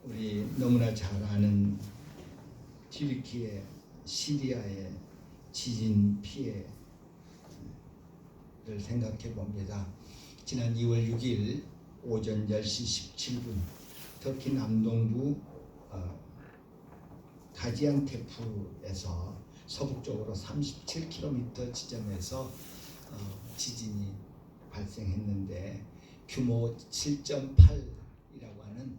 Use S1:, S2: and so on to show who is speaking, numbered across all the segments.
S1: 우리 너무나 잘 아는 튀르키예, 시리아의 지진 피해를 생각해 봅니다. 지난 2월 6일 오전 10시 17분 터키 남동부 가지안테프에서 서북쪽으로 37km 지점에서 지진이 발생했는데 규모 7.8이라고 하는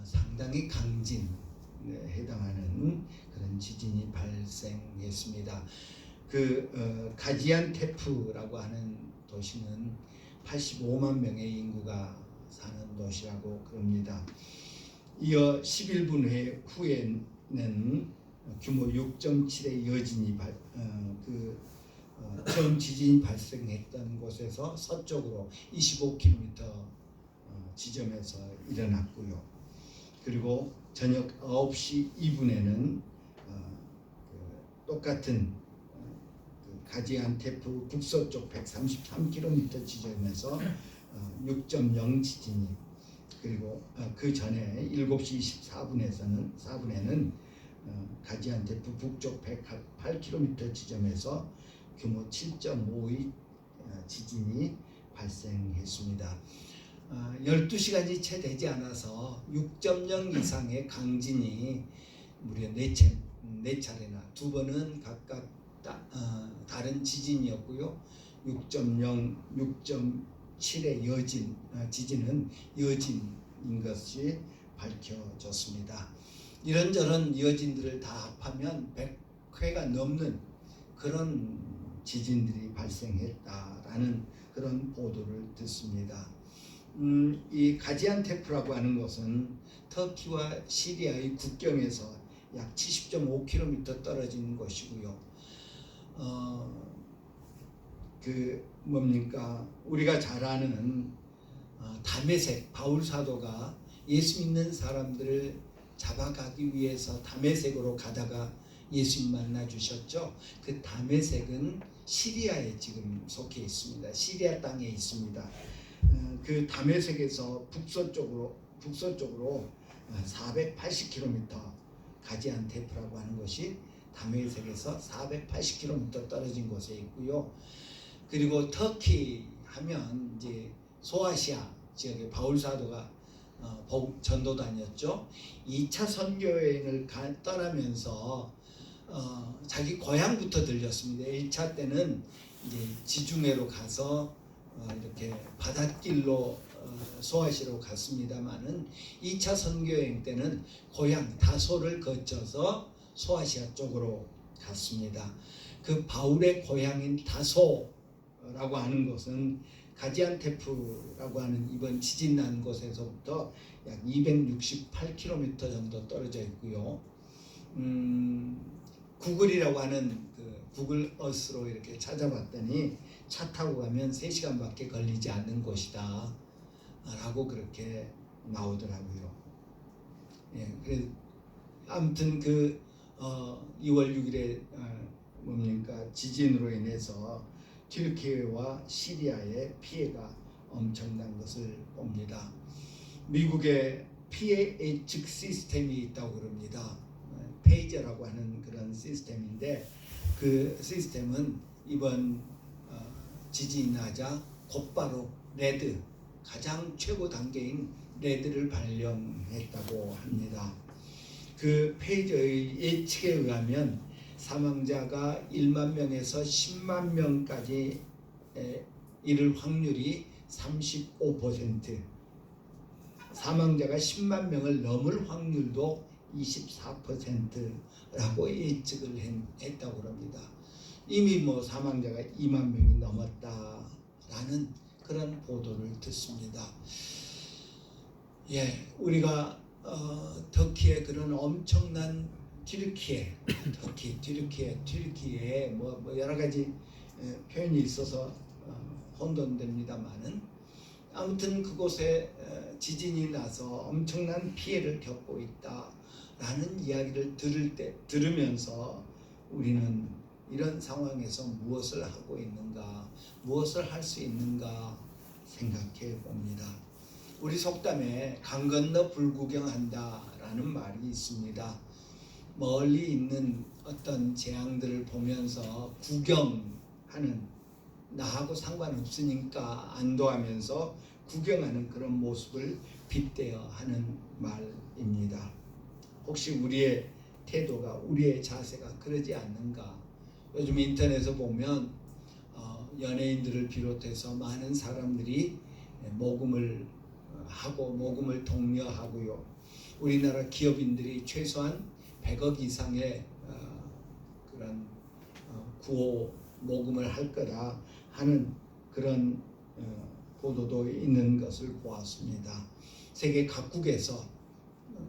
S1: 상당히 강진에 해당하는 그런 지진이 발생했습니다. 가지안테프라고 하는 도시는 85만 명의 인구가 사는 도시라고 그럽니다. 이어 11분 후에는 규모 6.7의 여진이 처음 지진이 발생했던 곳에서 서쪽으로 25km 지점에서 일어났고요. 그리고 저녁 9시 2분에는 똑같은 가지안테프 북서쪽 133km 지점에서 6.0 지진이, 그리고 그 전에 7시 24분에는 가지안테프 북쪽 108km 지점에서 규모 7.5의 지진이 발생했습니다. 12시간이 채 되지 않아서 6.0 이상의 강진이 무려 4차례나, 2번은 각각 다른 지진이었고요. 6.0, 6.7의 지진은 여진인 것이 밝혀졌습니다. 이런저런 여진들을 다 합하면 100회가 넘는 그런 지진들이 발생했다라는 그런 보도를 듣습니다. 이 가지안테프라고 하는 것은 터키와 시리아의 국경에서 약 70.5km 떨어진 곳이고요. 우리가 잘 아는 다메섹, 바울 사도가 예수 믿는 사람들을 잡아가기 위해서 다메섹으로 가다가 예수님 만나 주셨죠. 그 다메섹은 시리아에 지금 속해 있습니다. 시리아 땅에 있습니다. 그 다메섹에서 북서쪽으로 480km, 가지안테프라고 하는 것이 다메섹에서 480km 떨어진 곳에 있고요. 그리고 터키 하면 이제 소아시아 지역에 바울 사도가 전도 다녔죠. 2차 선교 여행을 떠나면서 자기 고향부터 들렸습니다. 1차 때는 이제 지중해로 가서 이렇게 바닷길로 소아시아로 갔습니다만은 2차 선교 여행 때는 고향 다소를 거쳐서 소아시아 쪽으로 갔습니다. 그 바울의 고향인 다소라고 하는 곳은 가지안테프라고 하는 이번 지진 난 곳에서부터 약 268km 정도 떨어져 있고요. 구글이라고 하는 구글 어스로 이렇게 찾아봤더니 차 타고 가면 3시간밖에 걸리지 않는 곳이다 라고 그렇게 나오더라고요. 예, 아무튼 2월 6일에 지진으로 인해서 튀르키예와 시리아의 피해가 엄청난 것을 봅니다. 미국의 피해 예측 시스템이 있다고 그럽니다. 페이저라고 하는 그런 시스템인데, 그 시스템은 이번 지진이 나자 곧바로 레드, 가장 최고 단계인 레드를 발령했다고 합니다. 그 페이저의 예측에 의하면 사망자가 1만 명에서 10만 명까지 이를 확률이 35%, 사망자가 10만 명을 넘을 확률도 24%라고 예측을 했다고 합니다. 이미 사망자가 2만 명이 넘었다라는 그런 보도를 듣습니다. 예, 우리가 터키의 그런 엄청난 튀르키예 여러 가지 표현이 있어서 혼돈됩니다만은, 아무튼 그곳에 지진이 나서 엄청난 피해를 겪고 있다라는 이야기를 들으면서 우리는 이런 상황에서 무엇을 하고 있는가, 무엇을 할 수 있는가 생각해 봅니다. 우리 속담에 강 건너 불구경한다라는 말이 있습니다. 멀리 있는 어떤 재앙들을 보면서 구경하는, 나하고 상관없으니까 안도하면서 구경하는 그런 모습을 빗대어 하는 말입니다. 혹시 우리의 태도가, 우리의 자세가 그러지 않는가? 요즘 인터넷에 보면 연예인들을 비롯해서 많은 사람들이 모금을 하고 모금을 독려하고요. 우리나라 기업인들이 최소한 100억 이상의 그런 구호 모금을 할 거다 하는 그런 보도도 있는 것을 보았습니다. 세계 각국에서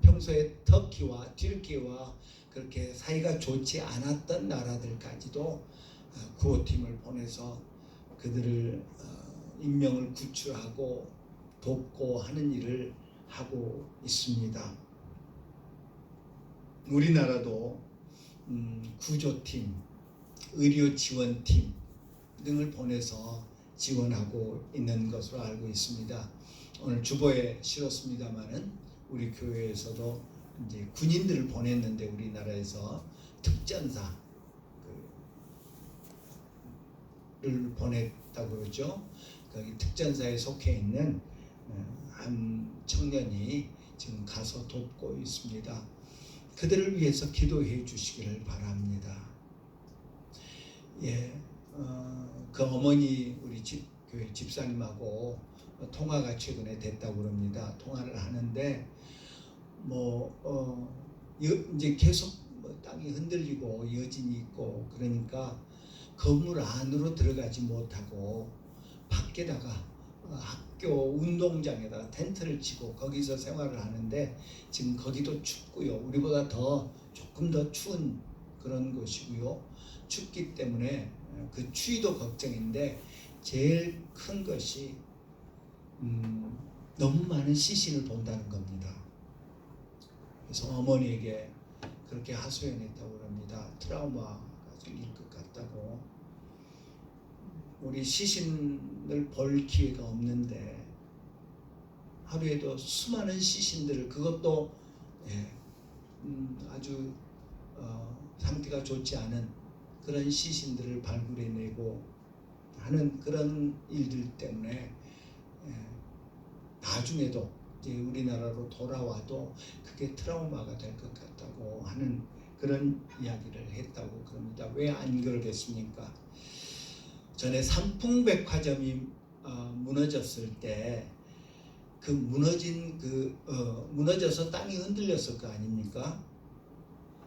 S1: 평소에 터키와 튀르키예와 그렇게 사이가 좋지 않았던 나라들까지도 구호팀을 보내서 그들을 인명을 구출하고 돕고 하는 일을 하고 있습니다. 우리나라도 구조팀, 의료지원팀 등을 보내서 지원하고 있는 것으로 알고 있습니다. 오늘 주보에 실었습니다마는 우리 교회에서도 이제 군인들을 보냈는데, 우리나라에서 특전사를 보냈다고 그러죠. 거기 특전사에 속해 있는 한 청년이 지금 가서 돕고 있습니다. 그들을 위해서 기도해 주시기를 바랍니다. 예, 그 어머니 우리 교회 집사님하고 통화가 최근에 됐다고 그럽니다. 통화를 하는데 이제 계속 땅이 흔들리고 여진이 있고 그러니까 건물 안으로 들어가지 못하고 밖에다가 학교 운동장에다가 텐트를 치고 거기서 생활을 하는데, 지금 거기도 춥고요. 우리보다 조금 더 추운 그런 곳이고요. 춥기 때문에 그 추위도 걱정인데, 제일 큰 것이 너무 많은 시신을 본다는 겁니다. 그래서 어머니에게 그렇게 하소연했다고 합니다. 트라우마가 생길 것 같다고. 우리 시신을 볼 기회가 없는데 하루에도 수많은 시신들을, 그것도 아주 상태가 좋지 않은 그런 시신들을 발굴해내고 하는 그런 일들 때문에 나중에도 이제 우리나라로 돌아와도 그게 트라우마가 될 것 같다고 하는 그런 이야기를 했다고 그럽니다. 왜 안 그러겠습니까? 전에 삼풍백화점이 무너졌을 때 그 무너져서 땅이 흔들렸을 거 아닙니까?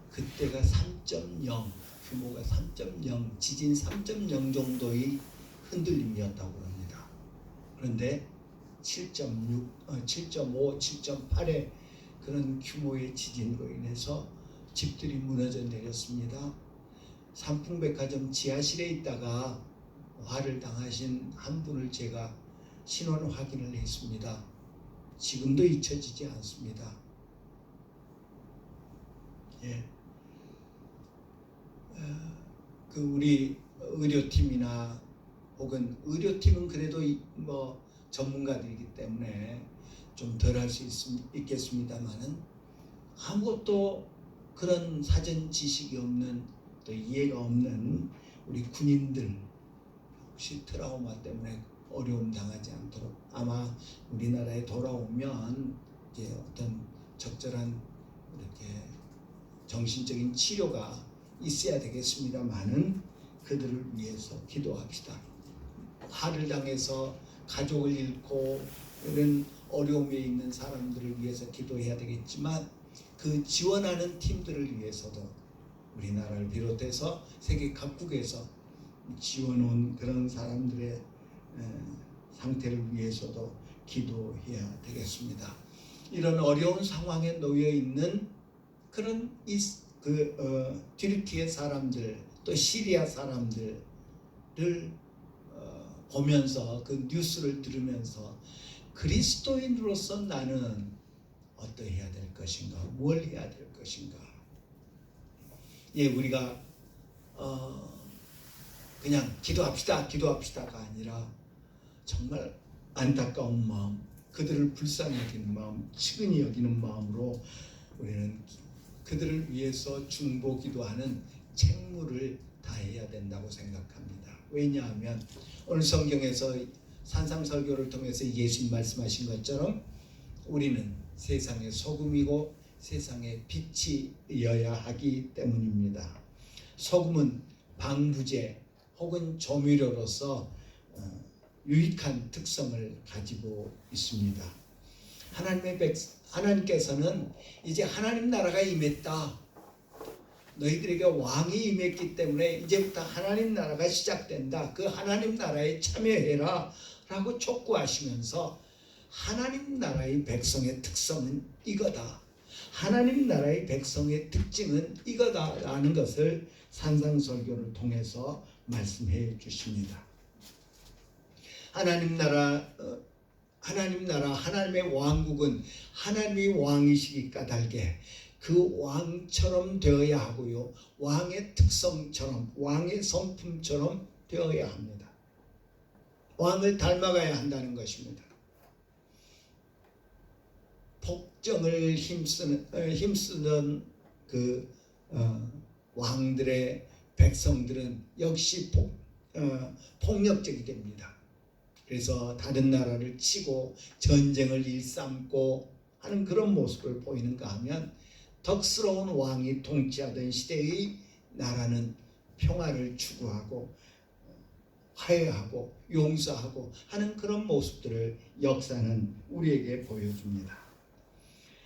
S1: 그때가 3.0, 규모가 3.0, 지진 3.0 정도의 흔들림이었다고 합니다. 그런데 7.6, 7.5, 7.8의 그런 규모의 지진으로 인해서 집들이 무너져 내렸습니다. 삼풍백화점 지하실에 있다가 화를 당하신 한 분을 제가 신원 확인을 했습니다. 지금도 잊혀지지 않습니다. 예. 그 우리 의료팀이나 혹은 의료팀은 그래도 전문가들이기 때문에 좀 덜 할 수 있겠습니다만은, 아무것도 그런 사전 지식이 없는, 또 이해가 없는 우리 군인들, 혹시 트라우마 때문에 어려움 당하지 않도록, 아마 우리나라에 돌아오면 이제 어떤 적절한 이렇게 정신적인 치료가 있어야 되겠습니다만은, 그들을 위해서 기도합시다. 화를 당해서 가족을 잃고 이런 어려움에 있는 사람들을 위해서 기도해야 되겠지만, 그 지원하는 팀들을 위해서도 우리나라를 비롯해서 세계 각국에서 지원온 그런 사람들의 상태를 위해서도 기도해야 되겠습니다. 이런 어려운 상황에 놓여 있는 그런 튀르키예 사람들, 또 시리아 사람들을 보면서, 그 뉴스를 들으면서 그리스도인으로서 나는 어떠해야 될 것인가, 뭘 해야 될 것인가. 예, 우리가 그냥 기도합시다가 아니라 정말 안타까운 마음, 그들을 불쌍히 여기는 마음, 측은히 여기는 마음으로 우리는 그들을 위해서 중보기도하는 책무를 다해야 된다고 생각합니다. 왜냐하면 오늘 성경에서 산상설교를 통해서 예수님 말씀하신 것처럼 우리는 세상의 소금이고 세상의 빛이어야 하기 때문입니다. 소금은 방부제 혹은 조미료로서 유익한 특성을 가지고 있습니다. 하나님께서는 이제 하나님 나라가 임했다. 너희들에게 왕이 임했기 때문에 이제부터 하나님 나라가 시작된다. 그 하나님 나라에 참여해라 라고 촉구하시면서 하나님 나라의 백성의 특성은 이거다. 하나님 나라의 백성의 특징은 이거다 라는 것을 산상설교를 통해서 말씀해 주십니다. 하나님 나라, 하나님의 왕국은 하나님이 왕이시기 까닭에 그 왕처럼 되어야 하고요. 왕의 특성처럼, 왕의 성품처럼 되어야 합니다. 왕을 닮아가야 한다는 것입니다. 복정을 힘쓰는 그 왕들의 백성들은 역시 폭력적이 됩니다. 그래서 다른 나라를 치고 전쟁을 일삼고 하는 그런 모습을 보이는가 하면 덕스러운 왕이 통치하던 시대의 나라는 평화를 추구하고 화해하고 용서하고 하는 그런 모습들을 역사는 우리에게 보여줍니다.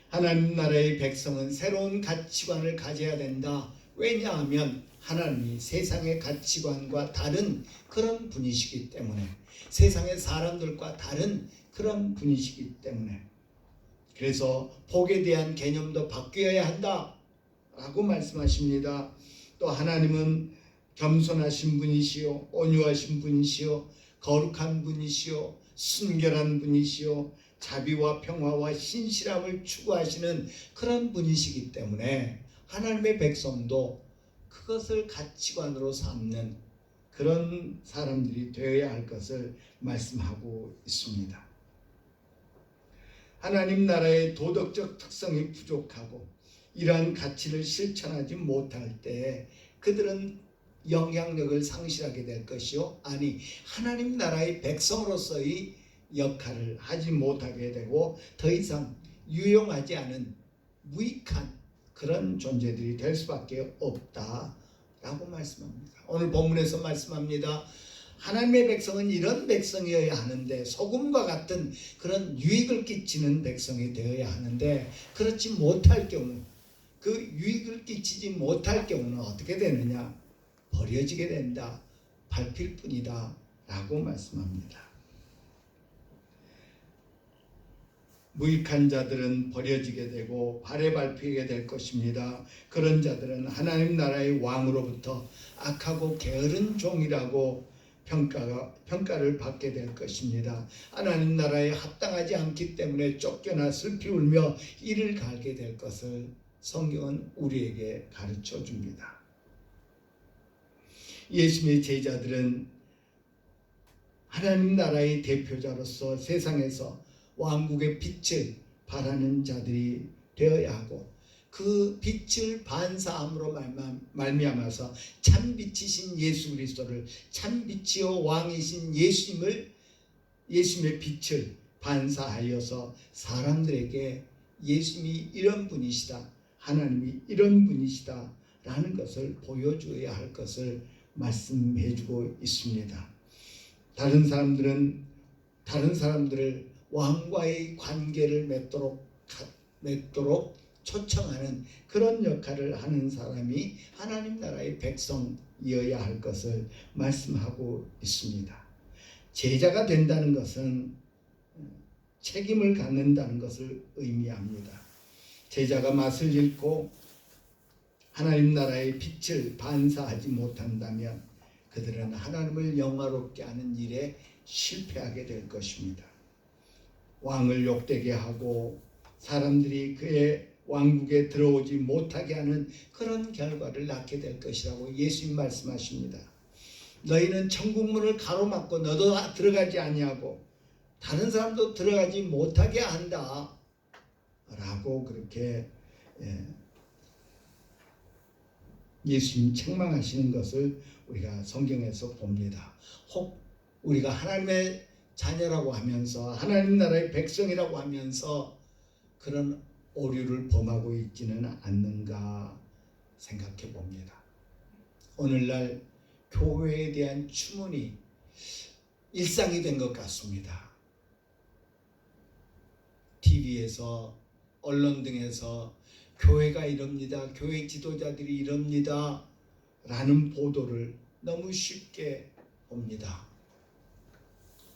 S1: 하나님 나라의 백성은 새로운 가치관을 가져야 된다. 왜냐하면 하나님이 세상의 가치관과 다른 그런 분이시기 때문에, 세상의 사람들과 다른 그런 분이시기 때문에, 그래서 복에 대한 개념도 바뀌어야 한다 라고 말씀하십니다. 또 하나님은 겸손하신 분이시요, 온유하신 분이시요, 거룩한 분이시요, 순결한 분이시요, 자비와 평화와 신실함을 추구하시는 그런 분이시기 때문에 하나님의 백성도 그것을 가치관으로 삼는 그런 사람들이 되어야 할 것을 말씀하고 있습니다. 하나님 나라의 도덕적 특성이 부족하고 이러한 가치를 실천하지 못할 때 그들은 영향력을 상실하게 될 것이요, 아니 하나님 나라의 백성으로서의 역할을 하지 못하게 되고 더 이상 유용하지 않은 무익한 그런 존재들이 될 수밖에 없다라고 말씀합니다. 오늘 본문에서 말씀합니다. 하나님의 백성은 이런 백성이어야 하는데, 소금과 같은 그런 유익을 끼치는 백성이 되어야 하는데, 그렇지 못할 경우, 그 유익을 끼치지 못할 경우는 어떻게 되느냐? 버려지게 된다, 밟힐 뿐이다 라고 말씀합니다. 무익한 자들은 버려지게 되고 발에 밟히게 될 것입니다. 그런 자들은 하나님 나라의 왕으로부터 악하고 게으른 종이라고 평가를 받게 될 것입니다. 하나님 나라에 합당하지 않기 때문에 쫓겨나 슬피 울며 이를 갈게 될 것을 성경은 우리에게 가르쳐 줍니다. 예수님의 제자들은 하나님 나라의 대표자로서 세상에서 왕국의 빛을 발하는 자들이 되어야 하고, 그 빛을 반사함으로 말미암아서 참 빛이신 예수 그리스도를, 참 빛이요 왕이신 예수님의 빛을 반사하여서 사람들에게 예수님이 이런 분이시다, 하나님이 이런 분이시다 라는 것을 보여줘야 할 것을 말씀해주고 있습니다. 다른 사람들을 왕과의 관계를 맺도록 초청하는 그런 역할을 하는 사람이 하나님 나라의 백성이어야 할 것을 말씀하고 있습니다. 제자가 된다는 것은 책임을 갖는다는 것을 의미합니다. 제자가 맛을 잃고 하나님 나라의 빛을 반사하지 못한다면 그들은 하나님을 영화롭게 하는 일에 실패하게 될 것입니다. 왕을 욕되게 하고 사람들이 그의 왕국에 들어오지 못하게 하는 그런 결과를 낳게 될 것이라고 예수님 말씀하십니다. 너희는 천국문을 가로막고 너도 들어가지 아니하고 다른 사람도 들어가지 못하게 한다 라고 그렇게 예수님 책망하시는 것을 우리가 성경에서 봅니다. 혹 우리가 하나님의 자녀라고 하면서 하나님 나라의 백성이라고 하면서 그런 오류를 범하고 있지는 않는가 생각해 봅니다. 오늘날 교회에 대한 추문이 일상이 된 것 같습니다. TV에서 언론 등에서 교회가 이럽니다. 교회 지도자들이 이럽니다. 라는 보도를 너무 쉽게 봅니다.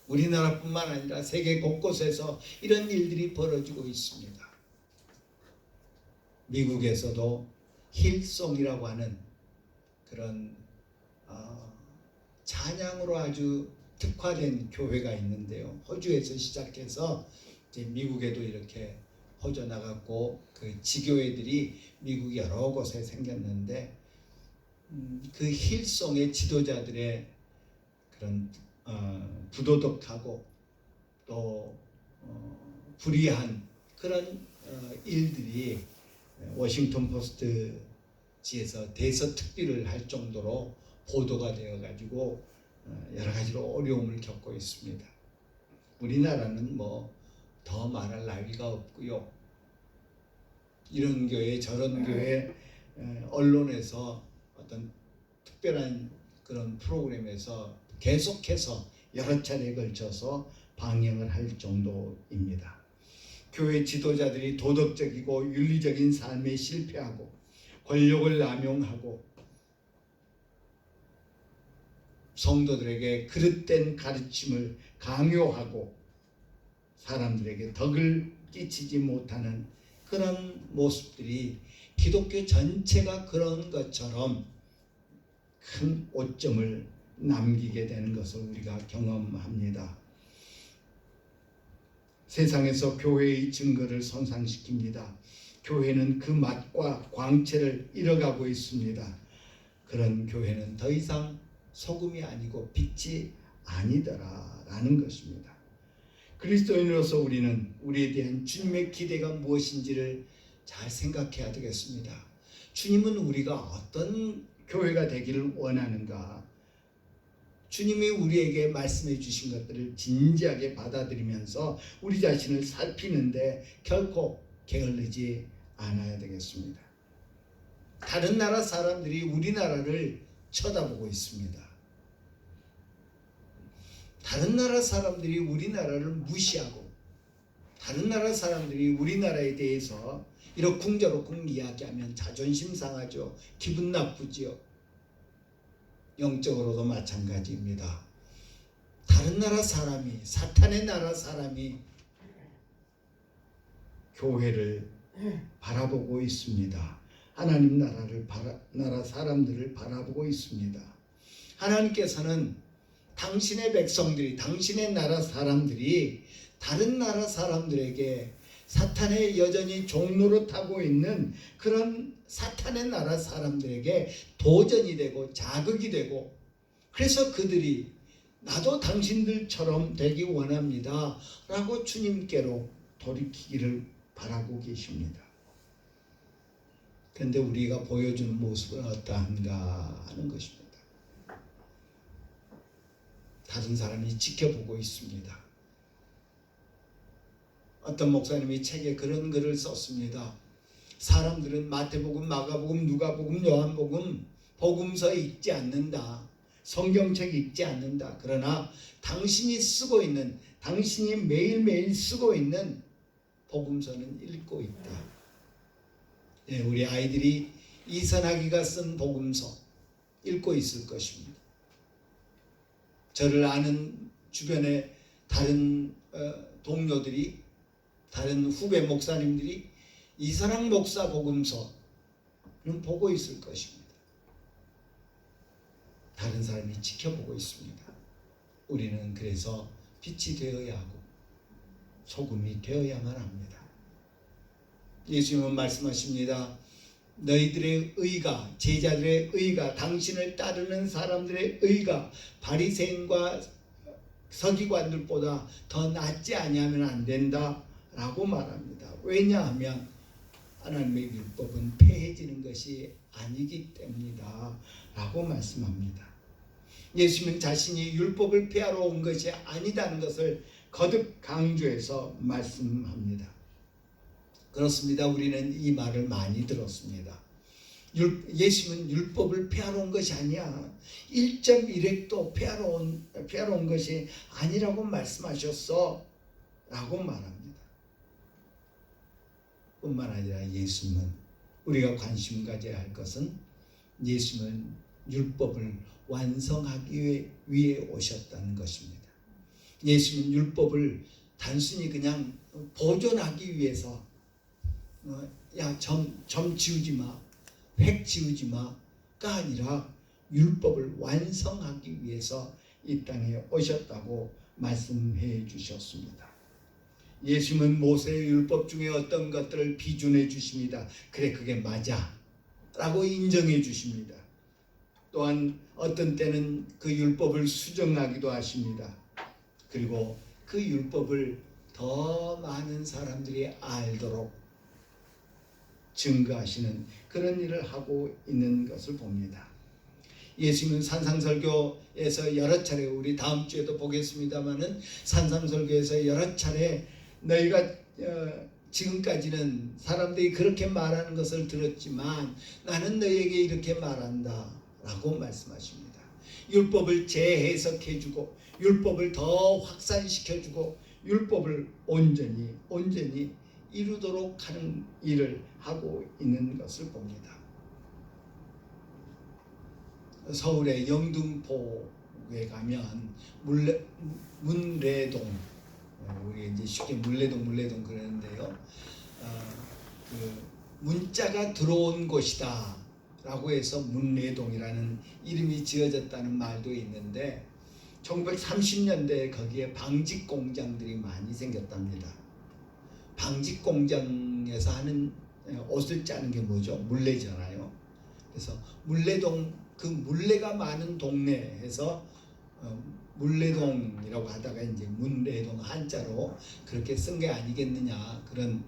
S1: 우리나라뿐만 아니라 세계 곳곳에서 이런 일들이 벌어지고 있습니다. 미국에서도 힐송이라고 하는 그런 찬양으로 아주 특화된 교회가 있는데요. 호주에서 시작해서 이제 미국에도 이렇게 퍼져나갔고 그 지교회들이 미국 여러 곳에 생겼는데 그 힐송의 지도자들의 그런 부도덕하고 또 불의한 그런 일들이 워싱턴 포스트지에서 대서특필을 할 정도로 보도가 되어 가지고 여러 가지로 어려움을 겪고 있습니다. 우리나라는 뭐 더 말할 나위가 없고요. 이런 교회 저런 교회 언론에서 어떤 특별한 그런 프로그램에서 계속해서 여러 차례에 걸쳐서 방영을 할 정도입니다. 교회 지도자들이 도덕적이고 윤리적인 삶에 실패하고 권력을 남용하고 성도들에게 그릇된 가르침을 강요하고 사람들에게 덕을 끼치지 못하는 그런 모습들이 기독교 전체가 그런 것처럼 큰 오점을 남기게 되는 것을 우리가 경험합니다. 세상에서 교회의 증거를 손상시킵니다. 교회는 그 맛과 광채를 잃어가고 있습니다. 그런 교회는 더 이상 소금이 아니고 빛이 아니더라 라는 것입니다. 그리스도인으로서 우리는 우리에 대한 주님의 기대가 무엇인지를 잘 생각해야 되겠습니다. 주님은 우리가 어떤 교회가 되기를 원하는가? 주님이 우리에게 말씀해 주신 것들을 진지하게 받아들이면서 우리 자신을 살피는데 결코 게을르지 않아야 되겠습니다. 다른 나라 사람들이 우리나라를 쳐다보고 있습니다. 다른 나라 사람들이 우리나라를 무시하고 다른 나라 사람들이 우리나라에 대해서 이러쿵저러쿵 이야기하면 자존심 상하죠. 기분 나쁘지요. 영적으로도 마찬가지입니다. 다른 나라 사람이 사탄의 나라 사람이 교회를 바라보고 있습니다. 하나님 나라 사람들을 바라보고 있습니다. 하나님께서는 당신의 백성들이 당신의 나라 사람들이 다른 나라 사람들에게 사탄의 여전히 종노릇하고 있는 그런 사탄의 나라 사람들에게 도전이 되고 자극이 되고 그래서 그들이 나도 당신들처럼 되기 원합니다 라고 주님께로 돌이키기를 바라고 계십니다. 그런데 우리가 보여주는 모습은 어떠한가 하는 것입니다. 다른 사람이 지켜보고 있습니다. 어떤 목사님이 책에 그런 글을 썼습니다. 사람들은 마태복음, 마가복음, 누가복음, 요한복음, 복음서 읽지 않는다. 성경책 읽지 않는다. 그러나 당신이 쓰고 있는, 당신이 매일매일 쓰고 있는 복음서는 읽고 있다. 네, 우리 아이들이 이선학이가 쓴 복음서 읽고 있을 것입니다. 저를 아는 주변의 다른 동료들이 다른 후배 목사님들이 이선학 목사 복음서는 보고 있을 것입니다. 다른 사람이 지켜보고 있습니다. 우리는 그래서 빛이 되어야 하고 소금이 되어야만 합니다. 예수님은 말씀하십니다. 너희들의 의가, 제자들의 의가, 당신을 따르는 사람들의 의가 바리새인과 서기관들보다 더 낫지 아니하면 안 된다라고 말합니다. 왜냐하면 하나님의 율법은 폐해지는 것이 아니기 때문이다 라고 말씀합니다. 예수님은 자신이 율법을 폐하러 온 것이 아니다는 것을 거듭 강조해서 말씀합니다. 그렇습니다. 우리는 이 말을 많이 들었습니다. 예수님은 율법을 폐하러 온 것이 아니야. 1.1획도 폐하러 온 것이 아니라고 말씀하셨어 라고 말합니다. 뿐만 아니라 예수님은, 우리가 관심 가져야 할 것은 예수님은 율법을 완성하기 위해 오셨다는 것입니다. 예수님은 율법을 단순히 그냥 보존하기 위해서 점 지우지 마, 획 지우지 마가 아니라 율법을 완성하기 위해서 이 땅에 오셨다고 말씀해 주셨습니다. 예수님은 모세의 율법 중에 어떤 것들을 비준해 주십니다. 그래, 그게 맞아 라고 인정해 주십니다. 또한 어떤 때는 그 율법을 수정하기도 하십니다. 그리고 그 율법을 더 많은 사람들이 알도록 증거하시는 그런 일을 하고 있는 것을 봅니다. 예수님은 산상설교에서 여러 차례, 우리 다음 주에도 보겠습니다마는 산상설교에서 여러 차례 너희가 지금까지는 사람들이 그렇게 말하는 것을 들었지만 나는 너희에게 이렇게 말한다 라고 말씀하십니다. 율법을 재해석해주고 율법을 더 확산시켜주고 율법을 온전히 이루도록 하는 일을 하고 있는 것을 봅니다. 서울의 영등포에 가면 문례동, 우리 이제 쉽게 물레동 그러는데요. 그 문자가 들어온 곳이다 라고 해서 문례동이라는 이름이 지어졌다는 말도 있는데 1930년대에 거기에 방직 공장들이 많이 생겼답니다. 방직 공장에서 하는 옷을 짜는 게 뭐죠? 물레잖아요. 그래서 물레동, 그 물레가 많은 동네에서 물레동이라고 하다가 이제 문례동 한자로 그렇게 쓴 게 아니겠느냐, 그런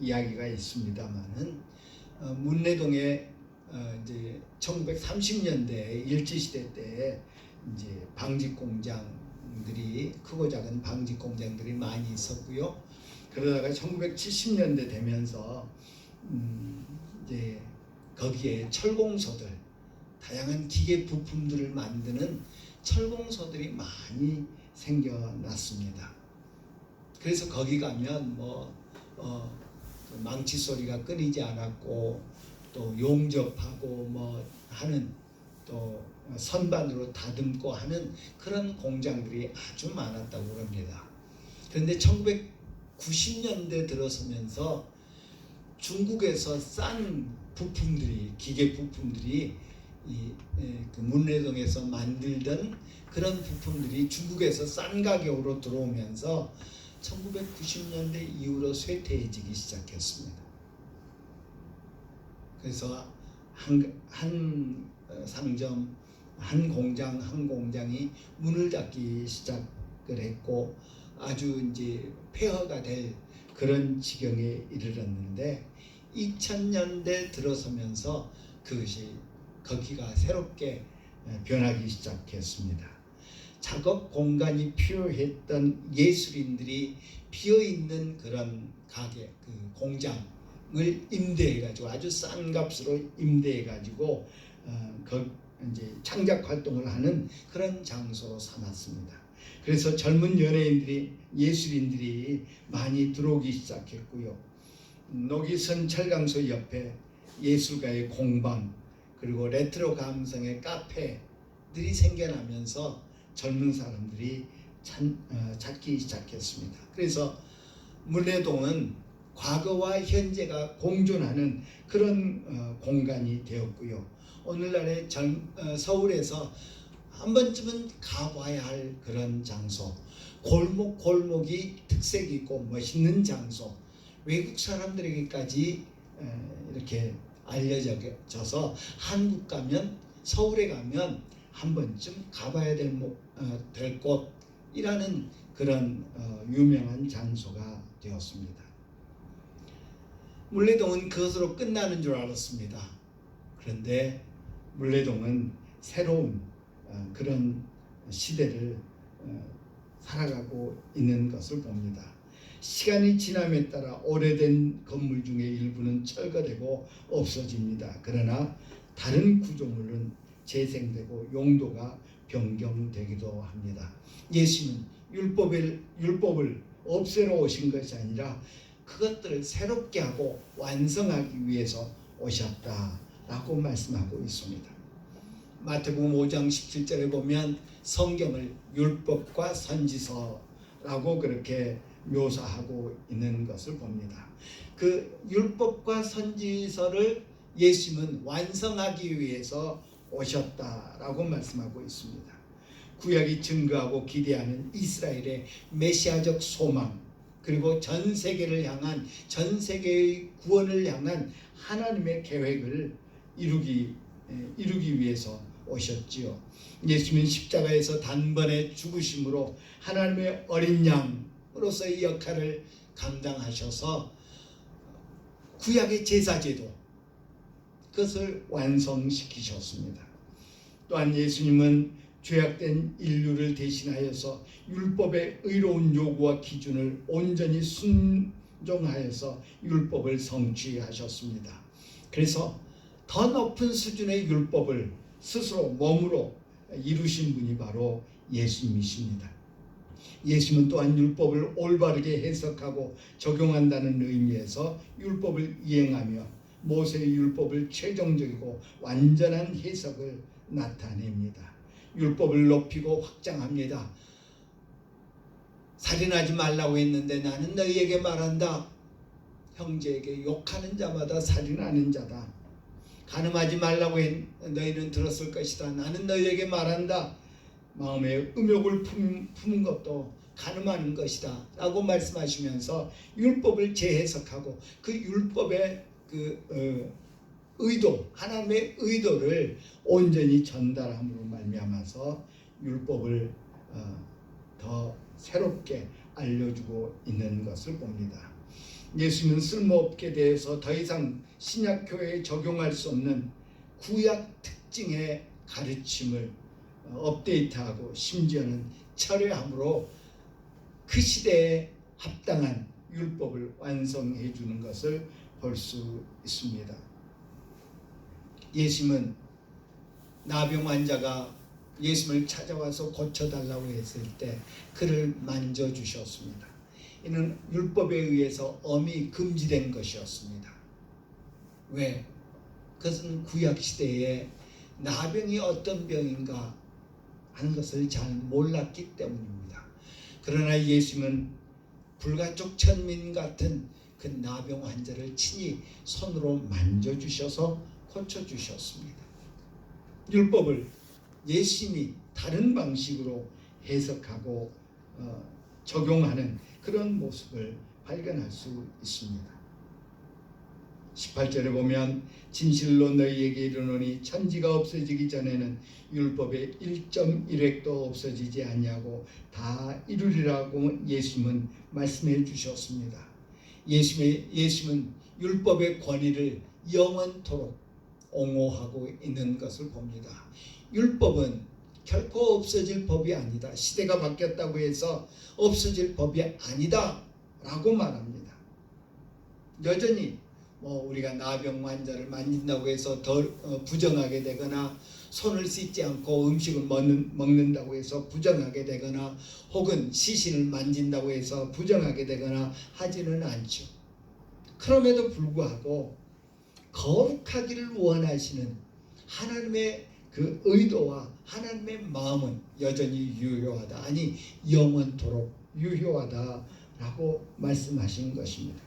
S1: 이야기가 있습니다만은 문례동에 이제 1930년대 일제시대 때 이제 방직 공장들이, 크고 작은 방직 공장들이 많이 있었고요. 그러다가 1970년대 되면서 이제 거기에 철공소들, 다양한 기계 부품들을 만드는 철공소들이 많이 생겨났습니다. 그래서 거기 가면 망치 소리가 끊이지 않았고, 또 용접하고 하는, 또 선반으로 다듬고 하는 그런 공장들이 아주 많았다고 합니다. 그런데 1990년대 들어서면서 중국에서 싼 부품들이, 기계 부품들이 그 문례동에서 만들던 그런 부품들이 중국에서 싼 가격으로 들어오면서 1990년대 이후로 쇠퇴해지기 시작했습니다. 그래서 한 상점, 한 공장이 문을 닫기 시작을 했고 아주 이제 폐허가 될 그런 지경에 이르렀는데 2000년대 들어서면서 거기가 새롭게 변하기 시작했습니다. 작업 공간이 필요했던 예술인들이 비어있는 그런 가게, 그 공장을 임대해가지고 아주 싼 값으로 임대해가지고 이제 창작 활동을 하는 그런 장소로 삼았습니다. 그래서 젊은 연예인들이, 예술인들이 많이 들어오기 시작했고요. 노기선 철강소 옆에 예술가의 공방, 그리고 레트로 감성의 카페들이 생겨나면서 젊은 사람들이 찾기 시작했습니다. 그래서 문례동은 과거와 현재가 공존하는 그런 공간이 되었고요. 오늘날의 서울에서 한 번쯤은 가봐야 할 그런 장소, 골목이 특색 있고 멋있는 장소, 외국 사람들에게까지 이렇게 알려져서 한국 가면, 서울에 가면 한 번쯤 가봐야 될 곳, 이라는 그런 유명한 장소가 되었습니다. 물레동은 그것으로 끝나는 줄 알았습니다. 그런데 물레동은 새로운 그런 시대를 살아가고 있는 것을 봅니다. 시간이 지남에 따라 오래된 건물 중에 일부는 철거되고 없어집니다. 그러나 다른 구조물은 재생되고 용도가 변경되기도 합니다. 예수는 율법을 없애러 오신 것이 아니라 그것들을 새롭게 하고 완성하기 위해서 오셨다라고 말씀하고 있습니다. 마태복음 5장 17절에 보면 성경을 율법과 선지서라고 그렇게 묘사하고 있는 것을 봅니다. 그 율법과 선지서를 예수님은 완성하기 위해서 오셨다라고 말씀하고 있습니다. 구약이 증거하고 기대하는 이스라엘의 메시아적 소망, 그리고 전 세계를 향한, 전 세계의 구원을 향한 하나님의 계획을 이루기 위해서 오셨지요. 예수님은 십자가에서 단번에 죽으심으로 하나님의 어린 양으로서의 역할을 감당하셔서 구약의 제사제도, 그것을 완성시키셨습니다. 또한 예수님은 죄악된 인류를 대신하여서 율법의 의로운 요구와 기준을 온전히 순종하여서 율법을 성취하셨습니다. 그래서 더 높은 수준의 율법을 스스로 몸으로 이루신 분이 바로 예수님이십니다. 예수님은 또한 율법을 올바르게 해석하고 적용한다는 의미에서 율법을 이행하며 모세의 율법을 최종적이고 완전한 해석을 나타냅니다. 율법을 높이고 확장합니다. 살인하지 말라고 했는데 나는 너희에게 말한다. 형제에게 욕하는 자마다 살인하는 자다. 간음하지 말라고 너희는 들었을 것이다. 나는 너희에게 말한다. 마음에 음욕을 품은 것도 간음하는 것이다 라고 말씀하시면서 율법을 재해석하고 그 율법의 의도, 하나님의 의도를 온전히 전달함으로 말미암아서 율법을 더 새롭게 알려주고 있는 것을 봅니다. 예수님은 쓸모없게 대해서 더 이상 신약교회에 적용할 수 없는 구약 특징의 가르침을 업데이트하고 심지어는 철회함으로 그 시대에 합당한 율법을 완성해 주는 것을 볼 수 있습니다. 예수님은 나병 환자가 예수님을 찾아와서 고쳐달라고 했을 때 그를 만져주셨습니다. 이는 율법에 의해서 엄히 금지된 것이었습니다. 왜? 그것은 구약시대에 나병이 어떤 병인가 하는 것을 잘 몰랐기 때문입니다. 그러나 예수님은 불가촉 천민 같은 그 나병 환자를 친히 손으로 만져주셔서 고쳐주셨습니다. 율법을 예수님이 다른 방식으로 해석하고 적용하는 그런 모습을 발견할 수 있습니다. 18절에 보면 진실로 너희에게 이르노니 천지가 없어지기 전에는 율법의 1.1획도 없어지지 아니하고 다 이루리라고 예수님은 말씀해 주셨습니다. 예수님은 율법의 권위를 영원토록 옹호하고 있는 것을 봅니다. 율법은 결코 없어질 법이 아니다. 시대가 바뀌었다고 해서 없어질 법이 아니다 라고 말합니다. 여전히 우리가 나병 환자를 만진다고 해서 더 부정하게 되거나 손을 씻지 않고 음식을 먹는다고 해서 부정하게 되거나 혹은 시신을 만진다고 해서 부정하게 되거나 하지는 않죠. 그럼에도 불구하고 거룩하기를 원하시는 하나님의 그 의도와 하나님의 마음은 여전히 유효하다. 아니 영원토록 유효하다라고 말씀하신 것입니다.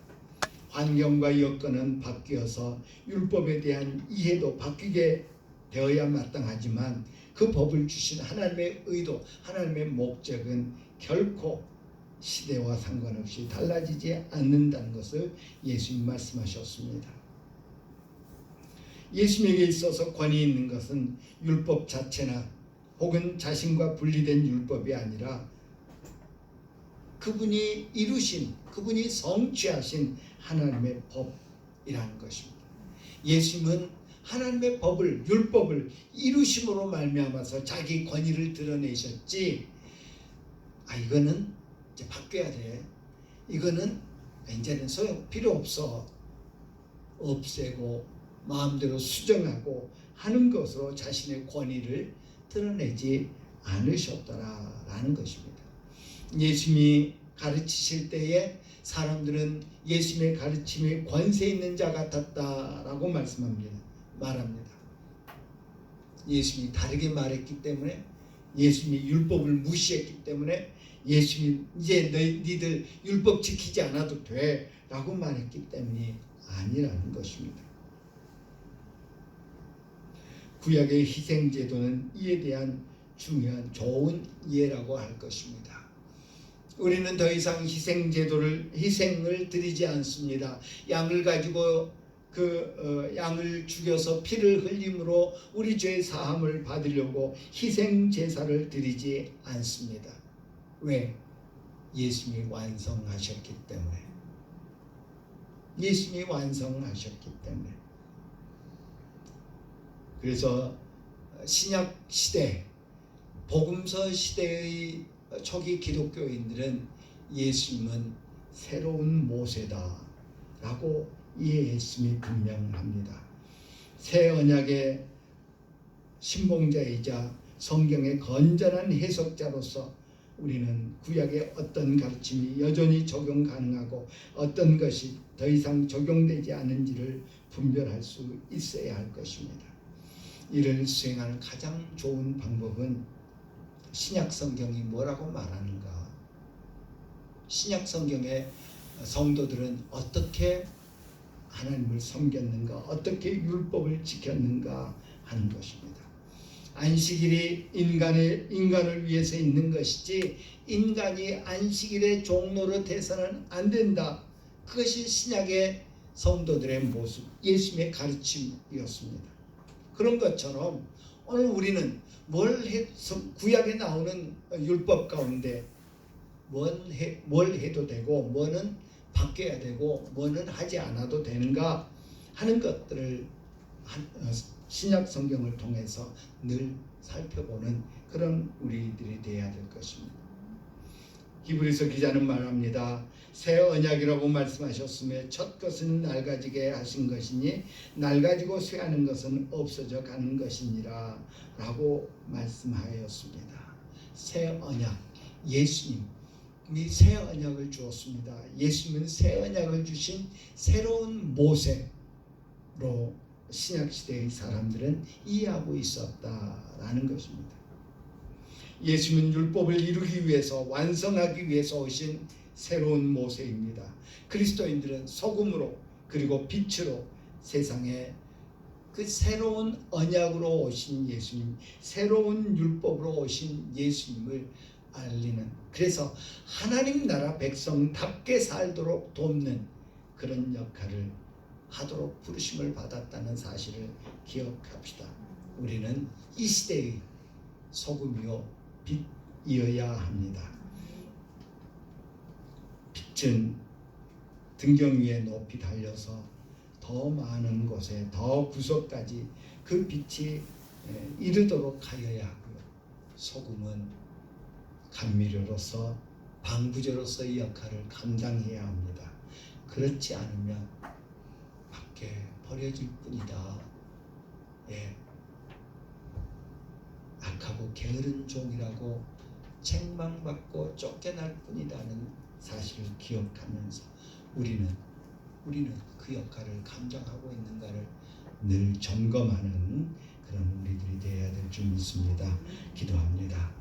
S1: 환경과 여건은 바뀌어서 율법에 대한 이해도 바뀌게 되어야 마땅하지만 그 법을 주신 하나님의 의도, 하나님의 목적은 결코 시대와 상관없이 달라지지 않는다는 것을 예수님 말씀하셨습니다. 예수님에게 있어서 권위 있는 것은 율법 자체나 혹은 자신과 분리된 율법이 아니라 그분이 이루신, 그분이 성취하신 하나님의 법이라는 것입니다. 예수님은 하나님의 법을, 율법을 이루심으로 말미암아서 자기 권위를 드러내셨지, 이거는 이제 바뀌어야 돼, 이거는 이제는 필요 없어, 없애고 마음대로 수정하고 하는 것으로 자신의 권위를 드러내지 않으셨더라라는 것입니다. 예수님이 가르치실 때에 사람들은 예수님의 가르침이 권세 있는 자 같았다라고 말합니다. 예수님이 다르게 말했기 때문에, 예수님이 율법을 무시했기 때문에 예수님 이제 니들 율법 지키지 않아도 돼 라고 말했기 때문이 아니라는 것입니다. 구약의 희생제도는 이에 대한 중요한 좋은 이해라고 할 것입니다. 우리는 더 이상 희생을 드리지 않습니다. 양을 가지고 양을 죽여서 피를 흘림으로 우리 죄의 사함을 받으려고 희생 제사를 드리지 않습니다. 왜? 예수님이 완성하셨기 때문에. 예수님이 완성하셨기 때문에. 그래서 신약 시대, 복음서 시대의 초기 기독교인들은 예수님은 새로운 모세다 라고 이해했음이 분명합니다. 새 언약의 신봉자이자 성경의 건전한 해석자로서 우리는 구약의 어떤 가르침이 여전히 적용 가능하고 어떤 것이 더 이상 적용되지 않은지를 분별할 수 있어야 할 것입니다. 이를 수행하는 가장 좋은 방법은 신약 성경이 뭐라고 말하는가, 신약 성경의 성도들은 어떻게 하나님을 섬겼는가, 어떻게 율법을 지켰는가 하는 것입니다. 안식일이 인간을 위해서 있는 것이지 인간이 안식일의 종로로 돼서는 안 된다. 그것이 신약의 성도들의 모습, 예수님의 가르침이었습니다. 그런 것처럼 오늘 우리는 구약에 나오는 율법 가운데 뭘 해도 되고 뭐는 바뀌어야 되고 뭐는 하지 않아도 되는가 하는 것들을 신약 성경을 통해서 늘 살펴보는 그런 우리들이 되어야 될 것입니다. 히브리서 기자는 말합니다. 새 언약이라고 말씀하셨으며 첫 것은 낡아지게 하신 것이니 낡아지고 쇠하는 것은 없어져 가는 것이니라 라고 말씀하였습니다. 새 언약, 예수님이 새 언약을 주었습니다. 예수님은 새 언약을 주신 새로운 모세로 신약시대의 사람들은 이해하고 있었다라는 것입니다. 예수님은 율법을 이루기 위해서, 완성하기 위해서 오신 새로운 모세입니다. 그리스도인들은 소금으로 그리고 빛으로 세상에 그 새로운 언약으로 오신 예수님, 새로운 율법으로 오신 예수님을 알리는, 그래서 하나님 나라 백성답게 살도록 돕는 그런 역할을 하도록 부르심을 받았다는 사실을 기억합시다. 우리는 이 시대의 소금이요 빛이어야 합니다. 빛은 등경 위에 높이 달려서 더 많은 곳에, 더 구석까지 그 빛이 이르도록 하여야 하고요. 소금은 감미료로서, 방부제로서의 역할을 감당해야 합니다. 그렇지 않으면 밖에 버려질 뿐이다. 악하고 게으른 종이라고 책망받고 쫓겨날 뿐이라는 사실을 기억하면서 우리는 그 역할을 감당하고 있는가를 늘 점검하는 그런 우리들이 되어야 될 줄 믿습니다. 기도합니다.